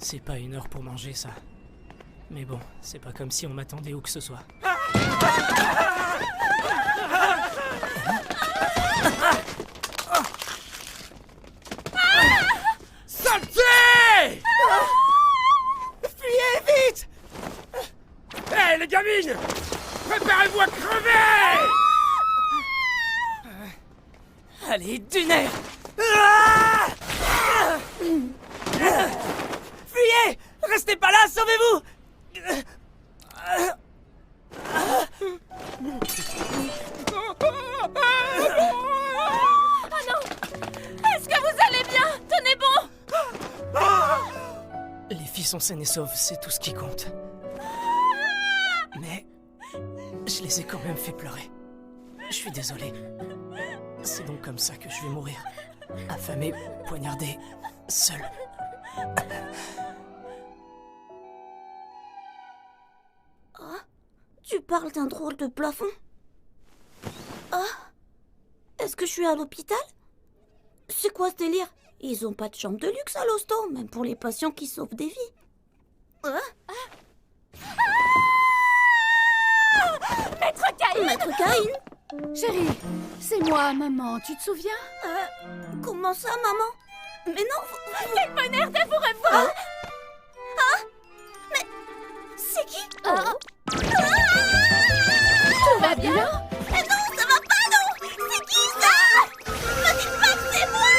C'est pas une heure pour manger, ça. Mais bon, c'est pas comme si on m'attendait où que ce soit. Saleté! Fuyez vite! Hé, les gamines! Préparez-vous à crever! Allez, du nerf! Fuyez! Restez pas là, sauvez-vous! Oh non! Est-ce que vous allez bien? Tenez bon! Les filles sont saines et sauves, c'est tout ce qui compte. Mais je les ai quand même fait pleurer. Je suis désolé. C'est donc comme ça que je vais mourir. Affamé, poignardé, seul. Tu parles d'un drôle de plafond? Ah! Est-ce que je suis à l'hôpital? C'est quoi ce délire? Ils ont pas de chambre de luxe à l'hosto, même pour les patients qui sauvent des vies. Maître Caïn! Maître Caïn? Chérie, c'est moi, maman, tu te souviens? Comment ça, maman? Mais non, Quel bonheur de vous revoir! c'est qui? Tout va bien? Mais non, ça va pas, non! C'est qui ça? Me dites pas que c'est moi!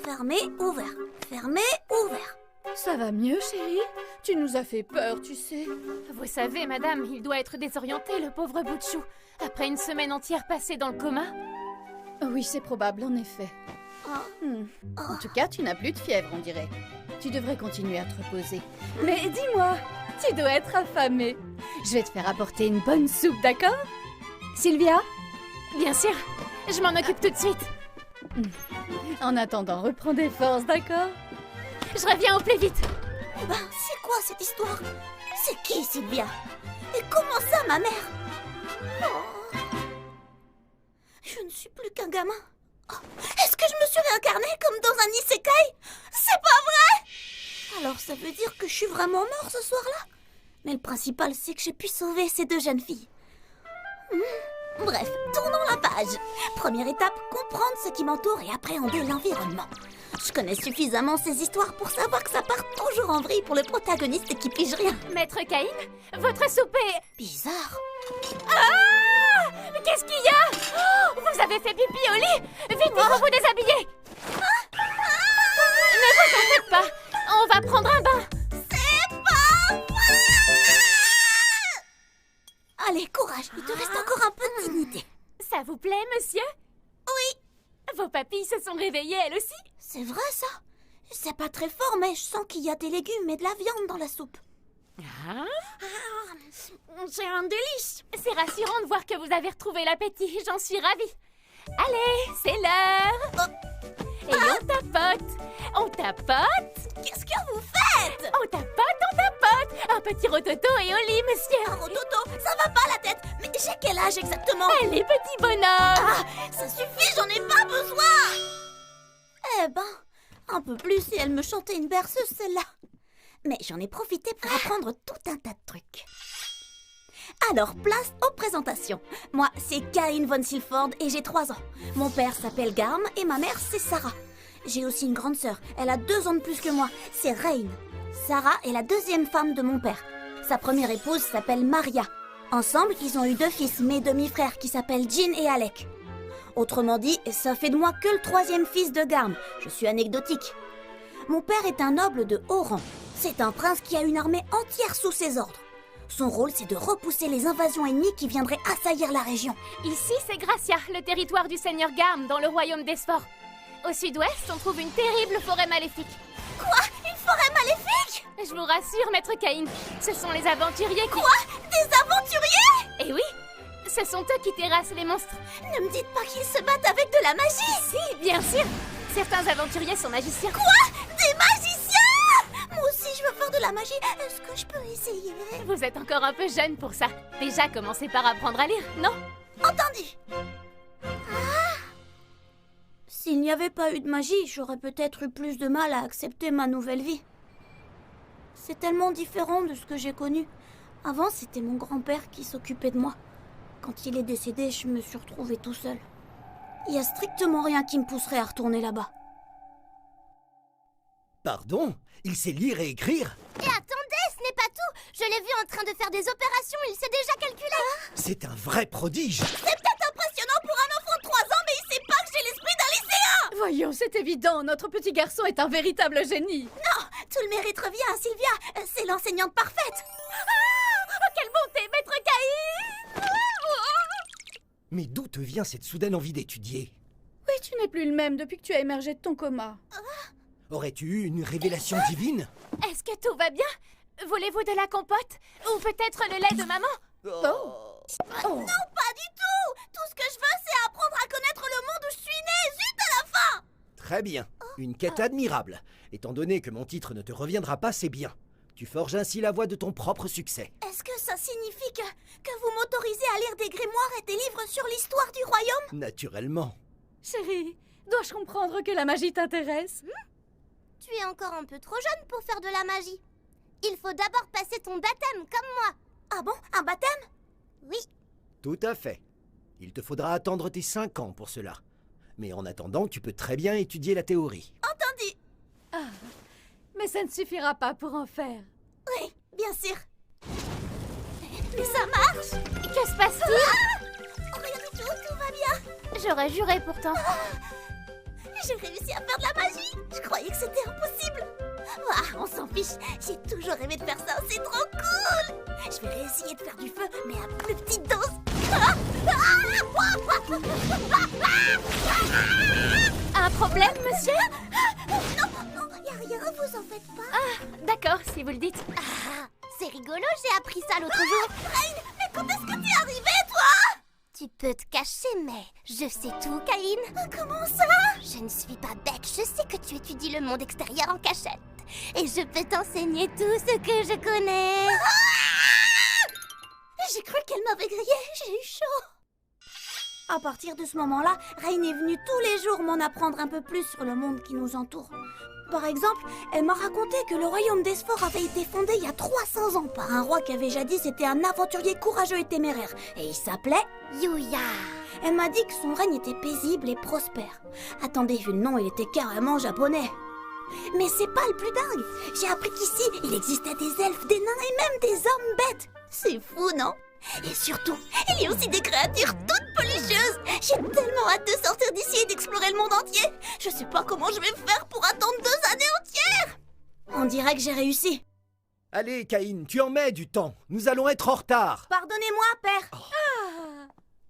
Fermé, ouvert. Fermé, ouvert. Ça va mieux, chérie? Tu nous as fait peur, tu sais. Vous savez, madame, il doit être désorienté, le pauvre bout de chou. Après une semaine entière passée dans le coma. Oui, c'est probable, en effet. En tout cas, tu n'as plus de fièvre, on dirait. Tu devrais continuer à te reposer. Mais dis-moi, tu dois être affamée. Je vais te faire apporter une bonne soupe, d'accord? Sylvia? Bien sûr, je m'en occupe tout de suite. En attendant, reprends des forces, d'accord? Je reviens au plus vite. C'est quoi cette histoire? C'est qui, Sylvia? Et comment ça, ma mère? Oh. Je ne suis plus qu'un gamin. Oh. Est-ce que je me suis réincarnée comme dans un isekai? C'est pas vrai! Alors ça veut dire que je suis vraiment mort ce soir-là? Mais le principal, c'est que j'ai pu sauver ces deux jeunes filles. Bref, tournons la page. Première étape, comprendre ce qui m'entoure et appréhender l'environnement. Je connais suffisamment ces histoires pour savoir que ça part toujours en vrille pour le protagoniste qui pige rien. Maître Caïn, votre soupe est... Bizarre. Ah! Qu'est-ce qu'il y a? Oh, vous avez fait pipi au lit? Vite, il faut vous déshabiller. Ne vous en faites pas, on va prendre un bain. C'est pas vrai! Allez, courage, il te reste encore un peu de dignité. Ça vous plaît, monsieur? Oui. Vos papilles se sont réveillées, elles aussi? C'est vrai, ça? C'est pas très fort, mais je sens qu'il y a des légumes et de la viande dans la soupe. C'est un délice. C'est rassurant de voir que vous avez retrouvé l'appétit, j'en suis ravie. Allez, c'est l'heure. Et on tapote. On tapote. Qu'est-ce que vous faites? On tapote, on tapote. Un petit rototo et au lit, monsieur. Un rototo, ça va pas la tête. Mais j'ai quel âge exactement? Allez, petit bonhomme. Ah, ça suffit, j'en ai pas besoin. Eh ben, un peu plus et elle me chantait une berceuse, celle-là. Mais j'en ai profité pour apprendre tout un tas de trucs. Alors, place aux présentations. Moi, c'est Cain von Silford et j'ai 3 ans. Mon père s'appelle Garm et ma mère, c'est Sarah. J'ai aussi une grande sœur. Elle a 2 ans de plus que moi. C'est Rain. Sarah est la 2e femme de mon père. Sa première épouse s'appelle Maria. Ensemble, ils ont eu 2 fils, mes demi-frères, qui s'appellent Jean et Alec. Autrement dit, ça fait de moi que le 3e fils de Garm. Je suis anecdotique. Mon père est un noble de haut rang. C'est un prince qui a une armée entière sous ses ordres. Son rôle, c'est de repousser les invasions ennemies qui viendraient assaillir la région. Ici, c'est Gracia, le territoire du seigneur Garm, dans le royaume d'Esfor. Au sud-ouest, on trouve une terrible forêt maléfique. Quoi? Une forêt maléfique? Je vous rassure, maître Cain, ce sont les aventuriers qui... Quoi? Des aventuriers? Eh oui, ce sont eux qui terrassent les monstres. Ne me dites pas qu'ils se battent avec de la magie. Si, bien sûr. Certains aventuriers sont magiciens. Quoi? Des magiciens? Moi aussi, je veux faire de la magie. Est-ce que je peux essayer? Vous êtes encore un peu jeune pour ça. Déjà commencez par apprendre à lire, non? Entendu. S'il n'y avait pas eu de magie, j'aurais peut-être eu plus de mal à accepter ma nouvelle vie. C'est tellement différent de ce que j'ai connu. Avant, c'était mon grand-père qui s'occupait de moi. Quand il est décédé, je me suis retrouvée tout seul. Il n'y a strictement rien qui me pousserait à retourner là-bas. Pardon? Il sait lire et écrire? Et attendez, ce n'est pas tout. Je l'ai vu en train de faire des opérations, il sait déjà calculer. C'est un vrai prodige! C'est peut-être impressionnant pour un enfant de 3 ans, mais il sait pas que j'ai l'esprit d'un lycéen. Voyons, c'est évident, notre petit garçon est un véritable génie. Non, tout le mérite revient à Sylvia. C'est l'enseignante parfaite. Oh, quelle bonté, maître Cain! Mais d'où te vient cette soudaine envie d'étudier? Oui, tu n'es plus le même depuis que tu as émergé de ton coma. Aurais-tu eu une révélation divine? Est-ce que tout va bien? Voulez-vous de la compote? Ou peut-être le lait de maman? Non, pas du tout. Tout ce que je veux, c'est apprendre à connaître le monde où je suis née. Zut à la fin. Très bien, une quête admirable. Étant donné que mon titre ne te reviendra pas, c'est bien. Tu forges ainsi la voie de ton propre succès. Est-ce que ça signifie que vous m'autorisez à lire des grimoires et des livres sur l'histoire du royaume? Naturellement. Chérie, dois-je comprendre que la magie t'intéresse? Tu es encore un peu trop jeune pour faire de la magie. Il faut d'abord passer ton baptême, comme moi. Ah bon? Un baptême? Oui. Tout à fait. Il te faudra attendre tes 5 ans pour cela. Mais en attendant, tu peux très bien étudier la théorie. Entendu. Ah, mais ça ne suffira pas pour en faire. Oui, bien sûr. Mais ça marche. Que se passe-t-il? Rien du tout, tout va bien. J'aurais juré pourtant. J'ai réussi à faire de la magie. Je croyais que c'était impossible. Ah, on s'en fiche. J'ai toujours rêvé de faire ça. C'est trop cool. Je vais réessayer de faire du feu, mais à plus petite dose. Un problème, monsieur? Non, y a rien, vous en faites pas. D'accord, si vous le dites. Ah, c'est rigolo, j'ai appris ça l'autre jour. Rain, mais quand est-ce que t'es arrivée, toi? Tu peux te cacher, mais je sais tout, Cain. Comment ça? Je ne suis pas bête, je sais que tu étudies le monde extérieur en cachette. Et je peux t'enseigner tout ce que je connais. J'ai cru qu'elle m'avait grillé, j'ai eu chaud. À partir de ce moment-là, Rain est venue tous les jours m'en apprendre un peu plus sur le monde qui nous entoure. Par exemple, elle m'a raconté que le royaume d'Esfor avait été fondé il y a 300 ans par un roi qui avait jadis été un aventurier courageux et téméraire. Et il s'appelait Yuya. Elle m'a dit que son règne était paisible et prospère. Attendez, vu le nom, il était carrément japonais. Mais c'est pas le plus dingue. J'ai appris qu'ici, il existait des elfes, des nains et même des hommes bêtes. C'est fou, non? Et surtout, il y a aussi des créatures toutes religieuses. J'ai tellement hâte de sortir d'ici et d'explorer le monde entier. Je sais pas comment je vais faire pour attendre 2 années entières. On dirait que j'ai réussi. Allez, Cain, tu en mets du temps. Nous allons être en retard. Pardonnez-moi, père.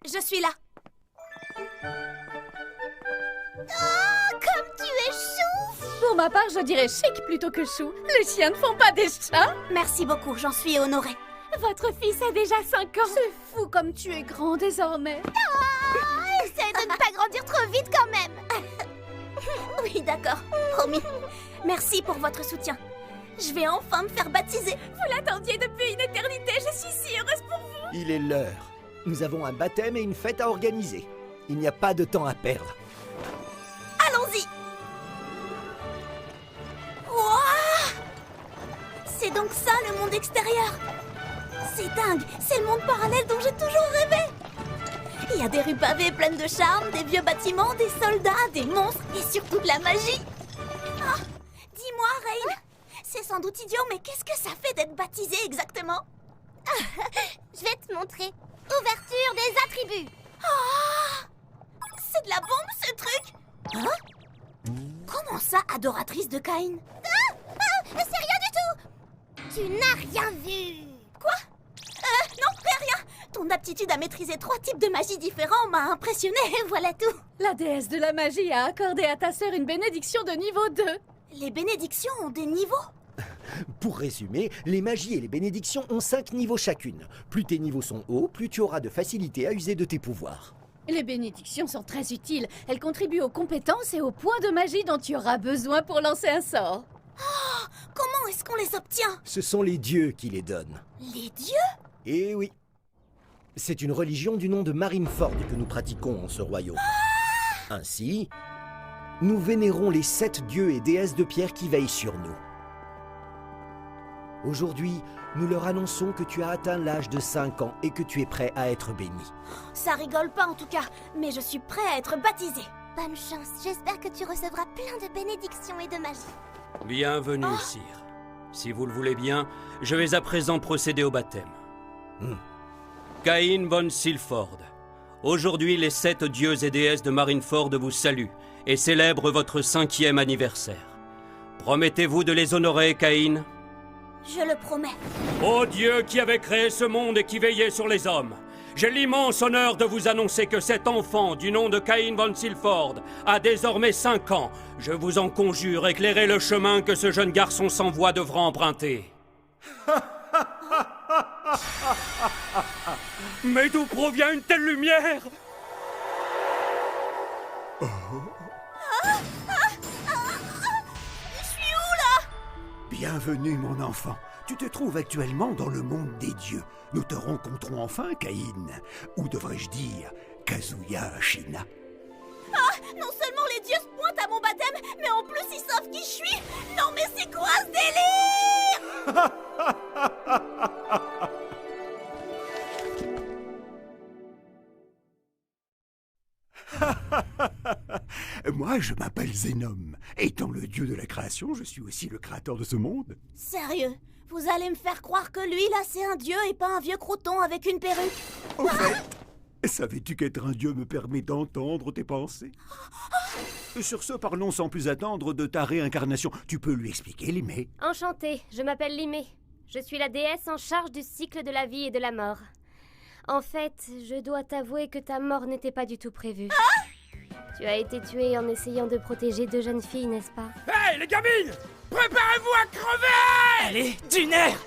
Je suis là. Oh, comme tu es chou. Pour ma part, je dirais chic plutôt que chou. Les chiens ne font pas des chats. Merci beaucoup, j'en suis honorée. Votre fils a déjà 5 ans. C'est fou comme tu es grand désormais. Essaie de ne pas grandir trop vite quand même. Oui, amis. Merci pour votre soutien. Je vais enfin me faire baptiser. Vous l'attendiez depuis une éternité, je suis si heureuse pour vous. Il est l'heure. Nous avons un baptême et une fête à organiser. Il n'y a pas de temps à perdre. Allons-y. Wouah! C'est donc ça le monde extérieur. C'est dingue, c'est le monde parallèle dont j'ai toujours rêvé. Il y a des rues pavées pleines de charme, des vieux bâtiments, des soldats, des monstres et surtout de la magie. Ah, dis-moi, Rain, c'est sans doute idiot, mais qu'est-ce que ça fait d'être baptisé exactement? Je vais te montrer. Ouverture des attributs. Ah, c'est de la bombe ce truc. Hein? Comment ça, adoratrice de Caïn? C'est rien du tout. Tu n'as rien vu. Quoi? Non, rien. Ton aptitude à maîtriser 3 types de magie différents m'a impressionné, voilà tout. La déesse de la magie a accordé à ta sœur une bénédiction de niveau 2. Les bénédictions ont des niveaux. Pour résumer, les magies et les bénédictions ont 5 niveaux chacune. Plus tes niveaux sont hauts, plus tu auras de facilité à user de tes pouvoirs. Les bénédictions sont très utiles. Elles contribuent aux compétences et aux points de magie dont tu auras besoin pour lancer un sort. Comment est-ce qu'on les obtient? Ce sont les dieux qui les donnent. Les dieux? Eh oui. C'est une religion du nom de Marineford que nous pratiquons en ce royaume. Ainsi, nous vénérons les 7 dieux et déesses de pierre qui veillent sur nous. Aujourd'hui, nous leur annonçons que tu as atteint l'âge de 5 ans et que tu es prêt à être béni. Ça rigole pas en tout cas, mais je suis prêt à être baptisé. Bonne chance, j'espère que tu recevras plein de bénédictions et de magie. Bienvenue, sire. Si vous le voulez bien, je vais à présent procéder au baptême. Caïn von Silford. Aujourd'hui, les 7 dieux et déesses de Marineford vous saluent et célèbrent votre 5e anniversaire. Promettez-vous de les honorer, Caïn? Je le promets. Ô Dieu qui avait créé ce monde et qui veillait sur les hommes, j'ai l'immense honneur de vous annoncer que cet enfant, du nom de Caïn von Silford, a désormais 5 ans. Je vous en conjure, éclairez le chemin que ce jeune garçon sans voix devra emprunter. Mais d'où provient une telle lumière? Bienvenue, mon enfant. Tu te trouves actuellement dans le monde des dieux. Nous te rencontrons enfin, Caïn. Ou devrais-je dire, Kazuya Ashina. Non seulement les dieux se pointent à mon baptême, mais en plus ils savent qui je suis. Non mais c'est quoi ce délire? Moi, je m'appelle Zénom. Étant le dieu de la création, je suis aussi le créateur de ce monde. Sérieux? Vous allez me faire croire que lui là c'est un dieu et pas un vieux croton avec une perruque? Au fait, savais-tu qu'être un dieu me permet d'entendre tes pensées? Sur ce, parlons sans plus attendre de ta réincarnation. Tu peux lui expliquer, Limé? Enchantée, je m'appelle Limé. Je suis la déesse en charge du cycle de la vie et de la mort. En fait, je dois t'avouer que ta mort n'était pas du tout prévue. Tu as été tuée en essayant de protéger 2 jeunes filles, n'est-ce pas? Hey, les gamines! Préparez-vous à crever! Allez, du nerf!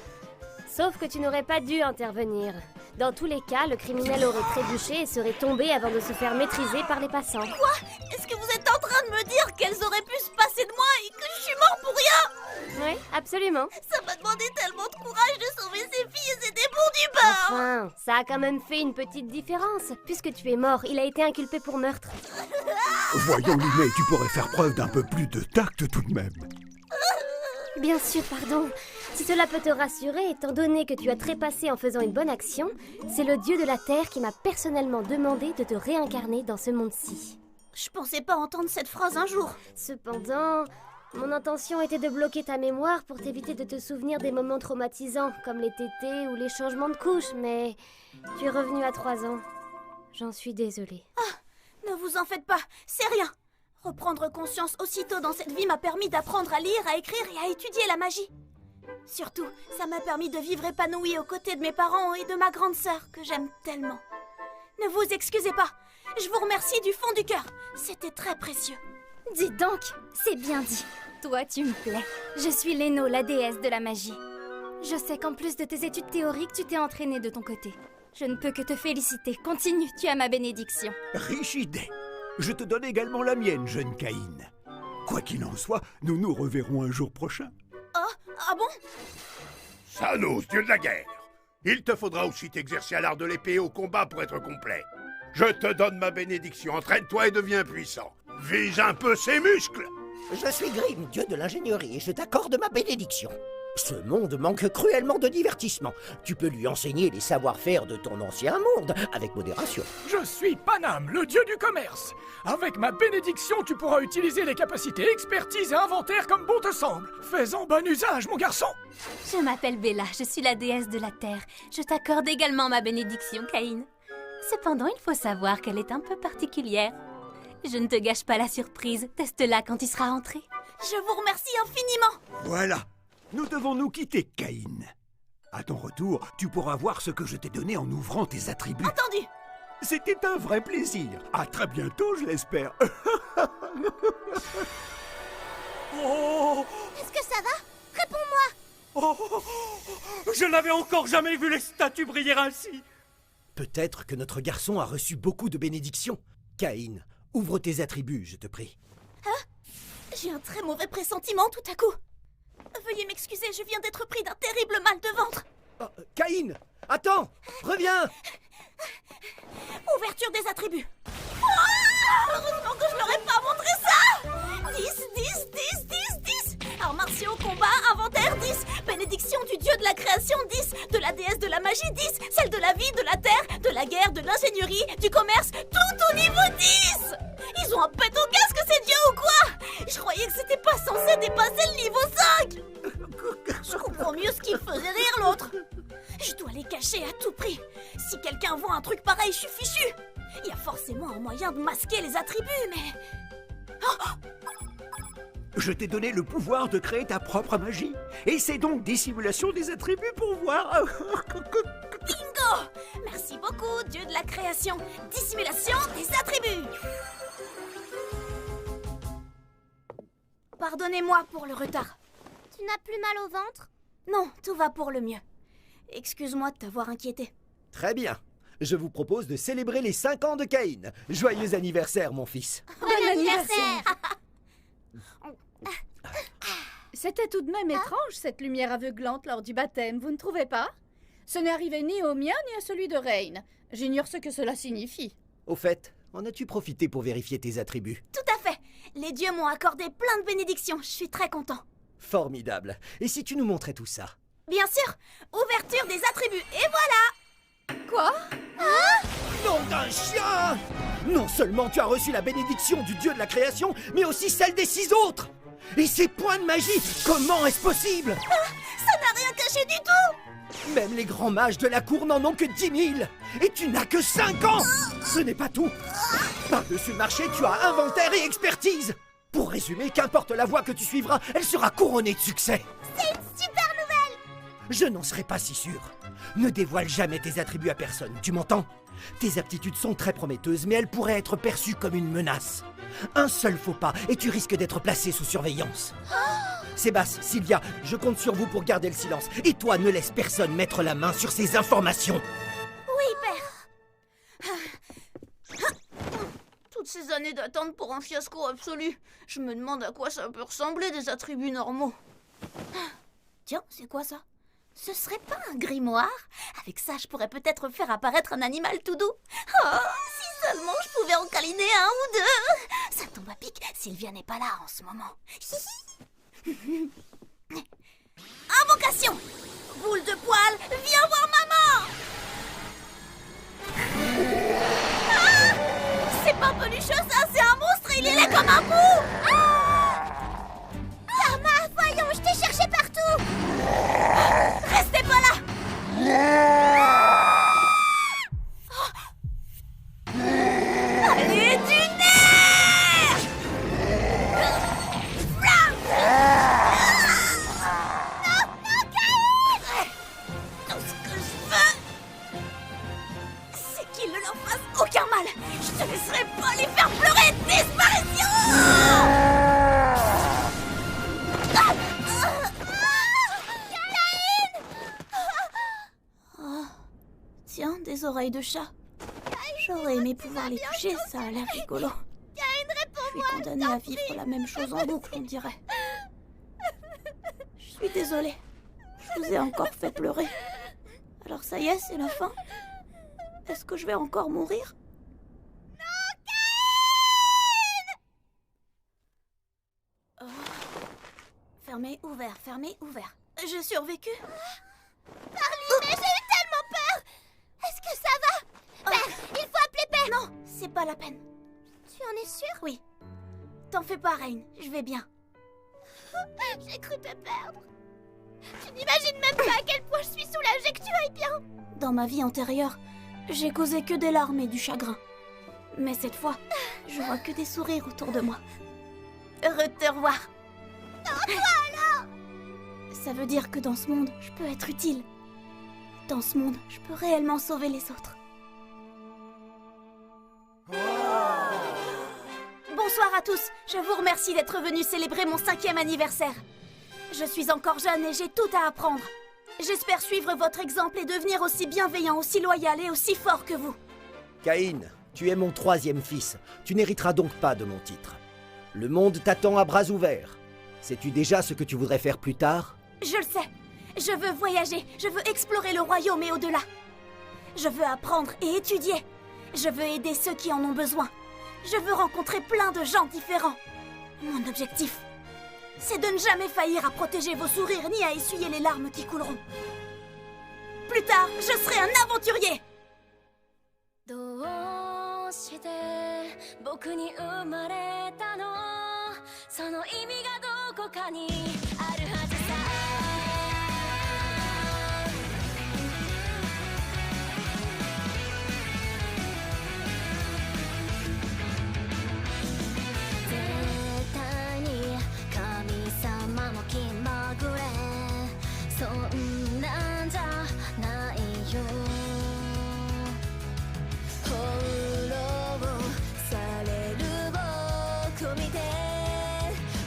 Sauf que tu n'aurais pas dû intervenir. Dans tous les cas, le criminel aurait trébuché et serait tombé avant de se faire maîtriser par les passants. Est-ce que vous êtes en train de me dire qu'elles auraient pu se passer de moi et que je suis mort pour rien? Oui, absolument. Ça m'a demandé tellement de courage de sauver ces filles et c'était bon du beurre. Enfin, ça a quand même fait une petite différence. Puisque tu es mort, il a été inculpé pour meurtre. Voyons, Limé, tu pourrais faire preuve d'un peu plus de tact tout de même. Bien sûr, pardon. Si cela peut te rassurer, étant donné que tu as trépassé en faisant une bonne action, c'est le dieu de la terre qui m'a personnellement demandé de te réincarner dans ce monde-ci. Je pensais pas entendre cette phrase un jour. Cependant, mon intention était de bloquer ta mémoire pour t'éviter de te souvenir des moments traumatisants, comme les tétés ou les changements de couches, mais tu es revenu à 3 ans. J'en suis désolée. Ne vous en faites pas, c'est rien. Reprendre conscience aussitôt dans cette vie m'a permis d'apprendre à lire, à écrire et à étudier la magie. Surtout, ça m'a permis de vivre épanouie aux côtés de mes parents et de ma grande sœur, que j'aime tellement. Ne vous excusez pas, je vous remercie du fond du cœur. C'était très précieux. Dis donc, c'est bien dit. Toi, tu me plais. Je suis Léno, la déesse de la magie. Je sais qu'en plus de tes études théoriques, tu t'es entraînée de ton côté. Je ne peux que te féliciter. Continue, tu as ma bénédiction. Riche idée. Je te donne également la mienne, jeune Caïn. Quoi qu'il en soit, nous nous reverrons un jour prochain. Ah bon? Sanos, dieu de la guerre. Il te faudra aussi t'exercer à l'art de l'épée et au combat pour être complet. Je te donne ma bénédiction, entraîne-toi et deviens puissant. Vise un peu ses muscles. Je suis Grimm, dieu de l'ingénierie, et je t'accorde ma bénédiction. Ce monde manque cruellement de divertissement. Tu peux lui enseigner les savoir-faire de ton ancien monde, avec modération. Je suis Panam, le dieu du commerce. Avec ma bénédiction, tu pourras utiliser les capacités expertise et inventaire comme bon te semble. Fais-en bon usage, mon garçon. Je m'appelle Bella, je suis la déesse de la terre. Je t'accorde également ma bénédiction, Caïn. Cependant, il faut savoir qu'elle est un peu particulière. Je ne te gâche pas la surprise, teste-la quand il sera rentré. Je vous remercie infiniment. Voilà. Nous devons nous quitter, Caïn. À ton retour, tu pourras voir ce que je t'ai donné en ouvrant tes attributs. Entendu. C'était un vrai plaisir. À très bientôt, je l'espère. Oh, Est-ce que ça va? Réponds-moi. oh, je n'avais encore jamais vu les statues briller ainsi. Peut-être que notre garçon a reçu beaucoup de bénédictions. Caïn, ouvre tes attributs, je te prie. J'ai un très mauvais pressentiment tout à coup. Veuillez m'excuser, je viens d'être pris d'un terrible mal de ventre. Oh, Caïn, attends, reviens. Ouverture des attributs. Heureusement que je leur ai pas montré ça. 10. Arts martiaux, combat, inventaire, 10. Bénédiction du dieu de la création, 10. De la déesse de la magie, 10. Celle de la vie, de la terre, de la guerre, de l'ingénierie, du commerce, tout au niveau 10. Ils ont un pet au casque, ces dieux ou quoi? Je croyais que c'était pas censé dépasser le niveau 5. Je comprends mieux ce qui faisait rire l'autre. Je dois les cacher à tout prix. Si quelqu'un voit un truc pareil, je suis fichu. Il y a forcément un moyen de masquer les attributs, mais... Je t'ai donné le pouvoir de créer ta propre magie. Et c'est donc dissimulation des attributs pour voir. Bingo! Merci beaucoup, dieu de la création. Dissimulation des attributs. Pardonnez-moi pour le retard. Tu n'as plus mal au ventre? Non, tout va pour le mieux. Excuse-moi de t'avoir inquiété. Très bien. Je vous propose de célébrer les 5 ans de Caïn. Joyeux anniversaire, mon fils. Bon anniversaire! C'était tout de même étrange, cette lumière aveuglante lors du baptême, vous ne trouvez pas? Ce n'est arrivé ni au mien ni à celui de Rain. J'ignore ce que cela signifie. Au fait, en as-tu profité pour vérifier tes attributs? Tout à fait. Les dieux m'ont accordé plein de bénédictions. Je suis très content. Formidable. Et si tu nous montrais tout ça? Bien sûr. Ouverture des attributs. Et voilà. Quoi? Nom d'un chien! Non seulement tu as reçu la bénédiction du dieu de la création, mais aussi celle des 6 autres! Et ces points de magie, comment est-ce possible? Ça n'a rien caché du tout. Même les grands mages de la cour n'en ont que 10 000! Et tu n'as que 5 ans! Ce n'est pas tout! Par-dessus le marché, tu as inventaire et expertise! Pour résumer, qu'importe la voie que tu suivras, elle sera couronnée de succès! C'est une super nouvelle. Je n'en serais pas si sûr. Ne dévoile jamais tes attributs à personne, tu m'entends? Tes aptitudes sont très prometteuses, mais elles pourraient être perçues comme une menace. Un seul faux pas, et tu risques d'être placé sous surveillance. Sébastien, Sylvia, je compte sur vous pour garder le silence. Et toi, ne laisse personne mettre la main sur ces informations. Oui, père. Toutes ces années d'attente pour un fiasco absolu. Je me demande à quoi ça peut ressembler des attributs normaux. Tiens, c'est quoi ça? Ce serait pas un grimoire? Avec ça, je pourrais peut-être faire apparaître un animal tout doux. Oh, si seulement je pouvais en câliner un ou deux. Ça tombe à pic, Sylvia n'est pas là en ce moment. Invocation! Boule de poil, viens voir maman! Ah, c'est pas pelucheux ça, c'est un monstre et il est laid comme un pou! Karma, voyons, je t'ai cherché partout! Restez pas là! Allez, du nerf! Non, Caïn! Tout ce que je veux, c'est qu'il ne leur fasse aucun mal. Je te laisserai pas les faire pleurer. Disparition! Tiens, des oreilles de chat. J'aurais aimé pouvoir les toucher, ça a l'air rigolo. Caïn, réponds-moi! suis condamnée à vivre la même chose en boucle, on dirait. Je suis désolée. Je vous ai encore fait pleurer. Alors ça y est, c'est la fin. Est-ce que je vais encore mourir? Non, Caïn! Fermé, ouvert, fermé, ouvert. J'ai survécu. Parley, mais j'ai eu tellement peur! Est-ce que ça va? Père, il faut appeler Père! Non, c'est pas la peine. Tu en es sûre? Oui. T'en fais pas, Rain, je vais bien. J'ai cru te perdre. Tu n'imagines même pas à quel point je suis soulagée que tu ailles bien. Dans ma vie antérieure, j'ai causé que des larmes et du chagrin. Mais cette fois, je vois que des sourires autour de moi. Heureux de te revoir. Non, toi alors! Ça veut dire que dans ce monde, je peux être utile. Dans ce monde, je peux réellement sauver les autres. Bonsoir à tous, je vous remercie d'être venus célébrer mon 5e anniversaire. Je suis encore jeune et j'ai tout à apprendre. J'espère suivre votre exemple et devenir aussi bienveillant, aussi loyal et aussi fort que vous. Caïn, tu es mon 3e fils. Tu n'hériteras donc pas de mon titre. Le monde t'attend à bras ouverts. Sais-tu déjà ce que tu voudrais faire plus tard? Je le sais. Je veux voyager, je veux explorer le royaume et au-delà. Je veux apprendre et étudier. Je veux aider ceux qui en ont besoin. Je veux rencontrer plein de gens différents. Mon objectif, c'est de ne jamais faillir à protéger vos sourires ni à essuyer les larmes qui couleront. Plus tard, je serai un aventurier. どうして僕に生まれたの？その意味がどこかにあるはずさ。絶対に神様も気まぐれ、そんなんじゃないよ。翻弄される僕を見て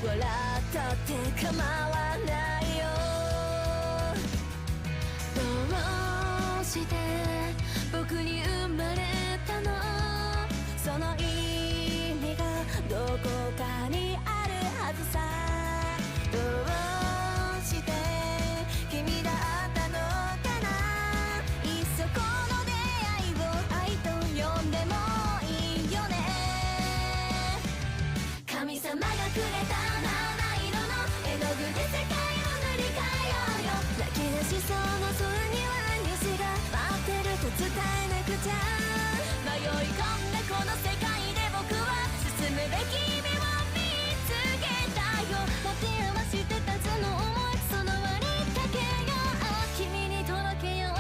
笑ったって構わないよ。どうして僕に生まれたの？その意味がどこかにあるはずさ。どうして君だったのかな。いっそこの出会いを愛と呼んでもいいよね。神様がくれた七色の絵の具で世界を塗り替えようよ。泣き出しそうな空には虹が待ってると伝えなくちゃ。迷い込んだこの世界で僕は進むべき夢を見つけたよ。持て余してたその想い、その輪にかけよう。君に届けよう。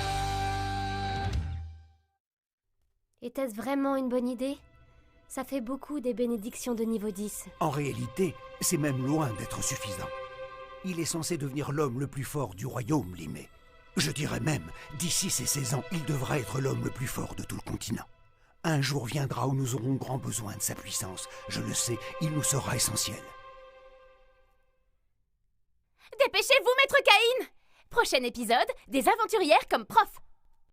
Était-ce vraiment une bonne idée? Ça fait beaucoup des bénédictions de niveau 10. En réalité, c'est même loin d'être suffisant. Il est censé devenir l'homme le plus fort du royaume, Limé. Je dirais même, d'ici ses 16 ans, il devra être l'homme le plus fort de tout le continent. Un jour viendra où nous aurons grand besoin de sa puissance. Je le sais, il nous sera essentiel. Dépêchez-vous, maître Caïn! Prochain épisode, des aventurières comme prof.